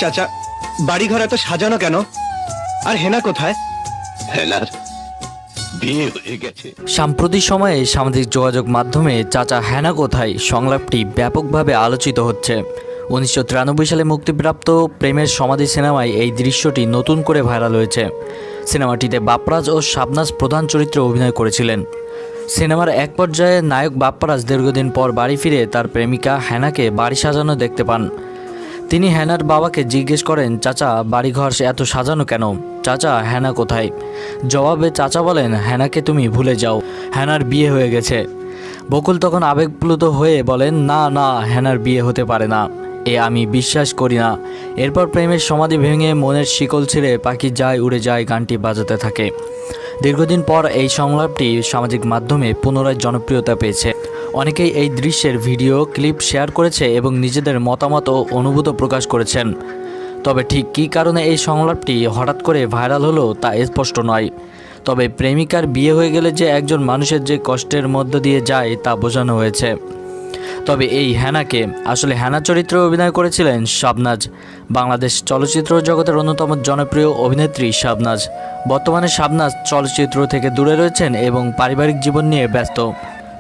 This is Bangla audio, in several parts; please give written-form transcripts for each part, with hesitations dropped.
চাচা, বাড়ি ঘর এত সাজানো কেন? আর হেনা কোথায়? হেনার বিয়ে হয়ে গেছে। সাম্প্রতিক সময়ে সামাজিক যোগাযোগ মাধ্যমে চাচা হেনা কোথায় সংলাপটি ব্যাপকভাবে আলোচিত হচ্ছে। 1993 সালে মুক্তিপ্রাপ্ত প্রেমের সমাধি সিনেমায় এই দৃশ্যটি নতুন করে ভাইরাল হয়েছে। সিনেমাটিতে বাপ্পারাজ ও শাবনাজ প্রধান চরিত্রে অভিনয় করেছিলেন। সিনেমার এক পর্যায়ে নায়ক বাপ্পারাজ দীর্ঘদিন পর বাড়ি ফিরে তার প্রেমিকা হেনাকে বাড়ি সাজানো দেখতে পান। তিনি হেনার বাবাকে জিজ্ঞেস করেন, চাচা বাড়িঘর এত সাজানো কেন? চাচা হেনা কোথায়? জবাবে চাচা বলেন, হেনাকে তুমি ভুলে যাও, হেনার বিয়ে হয়ে গেছে। বকুল তখন আবেগপ্লুত হয়ে বলেন, না না, হেনার বিয়ে হতে পারে না, এ আমি বিশ্বাস করি না। এরপর প্রেমের সমাধি ভেঙে মনের শিকল ছিঁড়ে পাখি যায় উড়ে যায় গানটি বাজাতে থাকে। দীর্ঘদিন পর এই সংলাপটি সামাজিক মাধ্যমে পুনরায় জনপ্রিয়তা পেয়েছে। অনেকেই এই দৃশ্যের ভিডিও ক্লিপ শেয়ার করেছে এবং নিজেদের মতামত ও অনুভূতি প্রকাশ করেছেন। তবে ঠিক কী কারণে এই সংলাপটি হঠাৎ করে ভাইরাল হলো তা স্পষ্ট নয়। তবে প্রেমিকার বিয়ে হয়ে গেলে যে একজন মানুষের যে কষ্টের মধ্য দিয়ে যায় তা বোঝানো হয়েছে। তবে এই হেনাকে আসলে হেনা চরিত্রে অভিনয় করেছিলেন শাবনাজ। বাংলাদেশ চলচ্চিত্র জগতের অন্যতম জনপ্রিয় অভিনেত্রী শাবনাজ। বর্তমানে শাবনাজ চলচ্চিত্র থেকে দূরে রয়েছেন এবং পারিবারিক জীবন নিয়ে ব্যস্ত।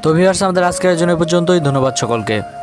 তো ভিউয়ার্স, আমাদের আজকের জন্য পর্যন্তই। ধন্যবাদ সকলকে।